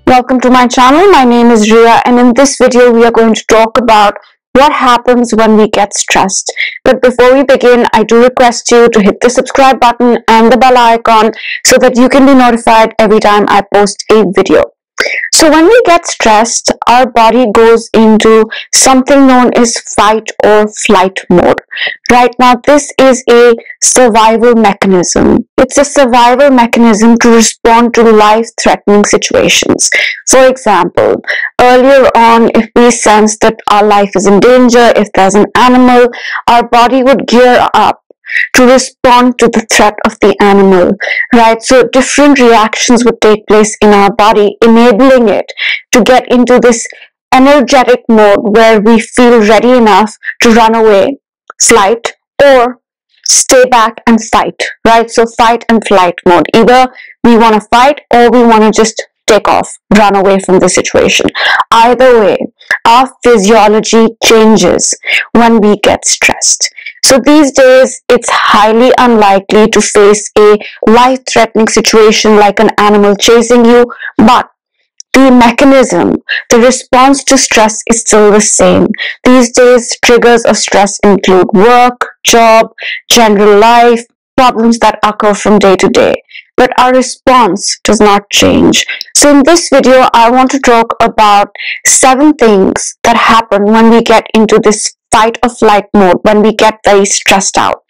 Welcome to my channel. My name is Rhea, and in this video we are going to talk about what happens when we get stressed. But before we begin, I do request you to hit the subscribe button and the bell icon so that you can be notified every time I post a video. So when we get stressed, our body goes into something known as fight or flight mode. Right now, this is a survival mechanism. It's a survival mechanism to respond to life-threatening situations. For example, earlier on, if we sense that our life is in danger, if there's an animal, our body would gear up to respond to the threat of the animal, right? So different reactions would take place in our body, enabling it to get into this energetic mode where we feel ready enough to run away, flight, or stay back and fight, right? So fight and flight mode. Either we want to fight or we want to just take off, run away from the situation. Either way, our physiology changes when we get stressed. So these days, it's highly unlikely to face a life-threatening situation like an animal chasing you, but the mechanism, the response to stress is still the same. These days, triggers of stress include work, job, general life, problems that occur from day to day. But our response does not change. So in this video, I want to talk about 7 things that happen when we get into this fight or flight mode, when we get very stressed out.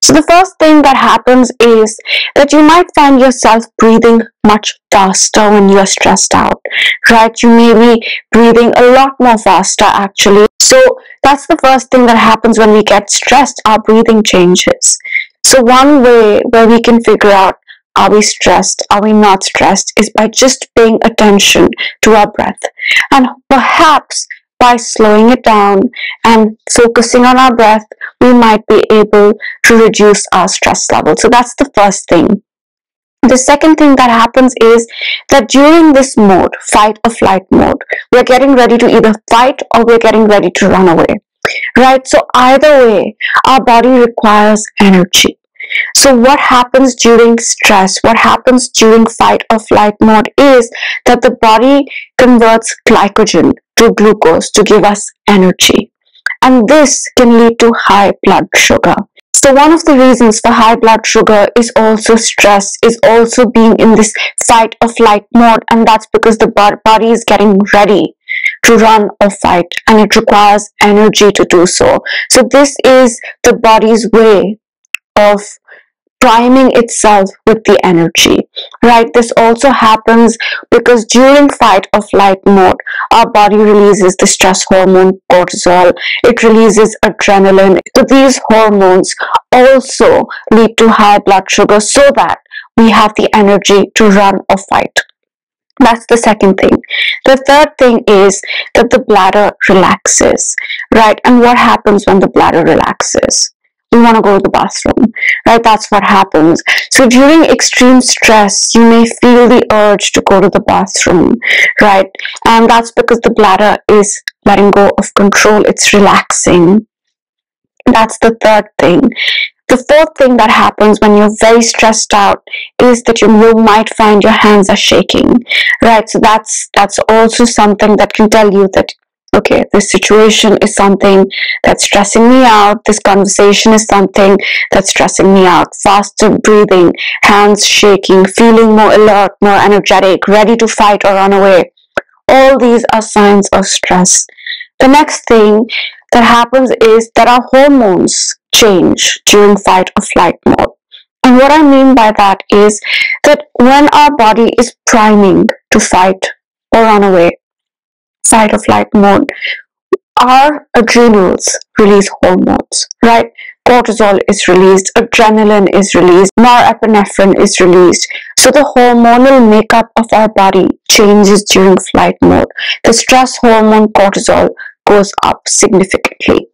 So the first thing that happens is that you might find yourself breathing much faster when you're stressed out, right? You may be breathing a lot more faster actually. So that's the first thing that happens when we get stressed. Our breathing changes. So one way where we can figure out, are we stressed? Are we not stressed? Is by just paying attention to our breath. And perhaps by slowing it down and focusing on our breath, we might be able to reduce our stress level. So that's the first thing. The second thing that happens is that during this mode, fight or flight mode, we're getting ready to either fight or we're getting ready to run away, right? So either way, our body requires energy. So what happens during stress, what happens during fight or flight mode is that the body converts glycogen to glucose to give us energy. And this can lead to high blood sugar. So one of the reasons for high blood sugar is also stress, is also being in this fight or flight mode. And that's because the body is getting ready to run or fight, and it requires energy to do so. So this is the body's way of priming itself with the energy, right? This also happens because during fight or flight mode, our body releases the stress hormone cortisol. It releases adrenaline. So these hormones also lead to high blood sugar so that we have the energy to run or fight. That's the second thing. The third thing is that the bladder relaxes, right? And what happens when the bladder relaxes? We want to go to the bathroom, right? That's what happens. So during extreme stress, you may feel the urge to go to the bathroom, right? And that's because the bladder is letting go of control. It's relaxing. That's the third thing. The fourth thing that happens when you're very stressed out is that you might find your hands are shaking, right? So that's also something that can tell you that, okay, this situation is something that's stressing me out. This conversation is something that's stressing me out. Faster breathing, hands shaking, feeling more alert, more energetic, ready to fight or run away. All these are signs of stress. The next thing that happens is that our hormones change during fight or flight mode. And what I mean by that is that when our body is priming to fight or run away, fight or flight mode, our adrenals release hormones, right? Cortisol is released, adrenaline is released, norepinephrine is released. So the hormonal makeup of our body changes during flight mode. The stress hormone cortisol goes up significantly.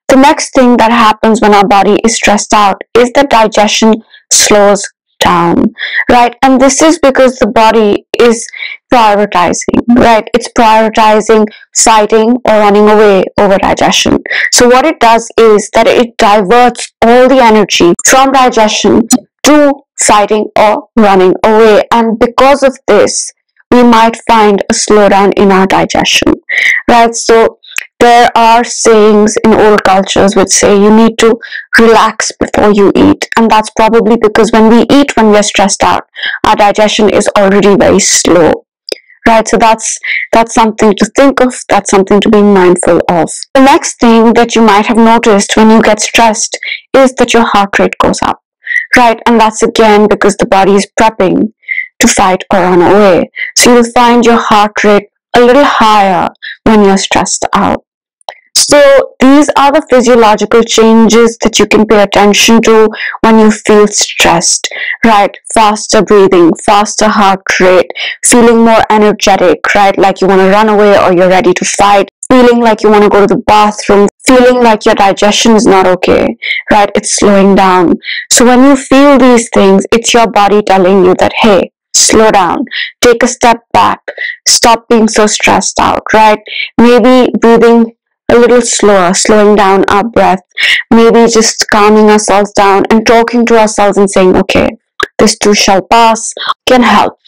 The next thing that happens when our body is stressed out is that digestion slows down, right? And this is because the body is prioritizing, right? It's prioritizing fighting or running away over digestion. So what it does is that it diverts all the energy from digestion to fighting or running away. And because of this, we might find a slowdown in our digestion, right? So there are sayings in old cultures which say you need to relax before you eat, and that's probably because when we eat when we are stressed out, our digestion is already very slow, right? So that's something to think of, that's something to be mindful of. The next thing that you might have noticed when you get stressed is that your heart rate goes up, right? And that's again because the body is prepping to fight or run away. So you'll find your heart rate a little higher when you're stressed out. So these are the physiological changes that you can pay attention to when you feel stressed, right? Faster breathing, faster heart rate, feeling more energetic, right? Like you want to run away or you're ready to fight, feeling like you want to go to the bathroom, feeling like your digestion is not okay, right? It's slowing down. So when you feel these things, it's your body telling you that, hey, slow down, take a step back, stop being so stressed out, right? Maybe breathing a little slower, slowing down our breath, maybe just calming ourselves down and talking to ourselves and saying, okay, this too shall pass, can help.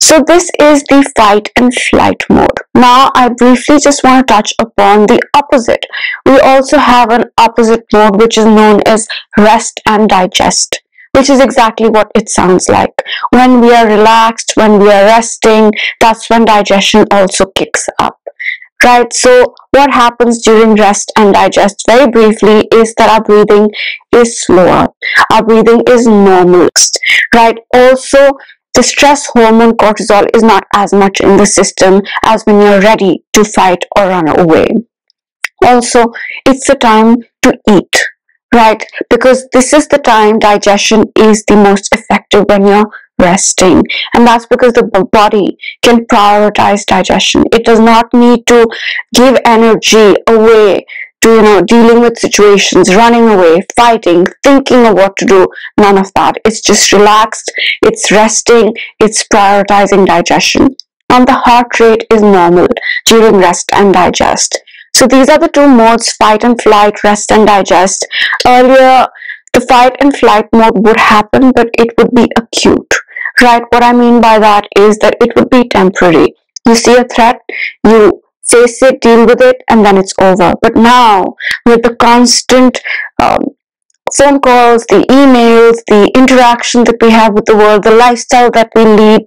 So this is the fight and flight mode. Now I briefly just want to touch upon the opposite. We also have an opposite mode which is known as rest and digest, which is exactly what it sounds like. When we are relaxed, when we are resting, that's when digestion also kicks up. Right, so what happens during rest and digest, very briefly, is that our breathing is slower, our breathing is normal, right? Also, the stress hormone cortisol is not as much in the system as when you're ready to fight or run away. Also, it's the time to eat, right? Because this is the time digestion is the most effective when you're resting, and that's because the body can prioritize digestion. It does not need to give energy away to dealing with situations, running away, fighting, thinking of what to do. None of that. It's just relaxed, it's resting, it's prioritizing digestion. And the heart rate is normal during rest and digest. So these are the two modes: fight and flight, rest and digest. Earlier, the fight and flight mode would happen, but it would be acute, right? What I mean by that is that it would be temporary. You see a threat, you face it, deal with it, and then it's over. But now, with the constant phone calls, the emails, the interaction that we have with the world, the lifestyle that we lead,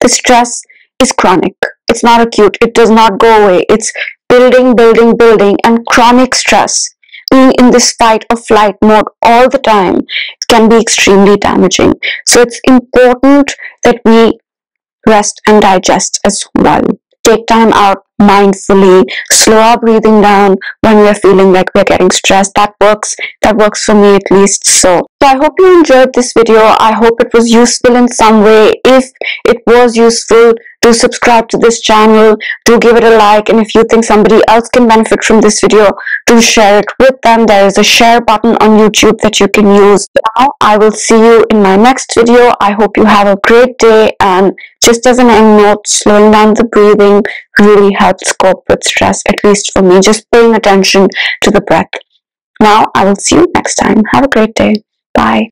the stress is chronic. It's not acute. It does not go away. It's building, building, building, and chronic stress, being in this fight or flight mode all the time, can be extremely damaging. So it's important that we rest and digest as well. Take time out mindfully, slow our breathing down when we're feeling like we're getting stressed. That works for me at least. So I hope you enjoyed this video. I hope it was useful in some way. If it was useful, do subscribe to this channel, do give it a like, and if you think somebody else can benefit from this video, do share it with them. There is a share button on YouTube that you can use. Now I will see you in my next video. I hope you have a great day, and just as an end note, slowing down the breathing really helps cope with stress, at least for me, just paying attention to the breath. Now I will see you next time. Have a great day. Bye.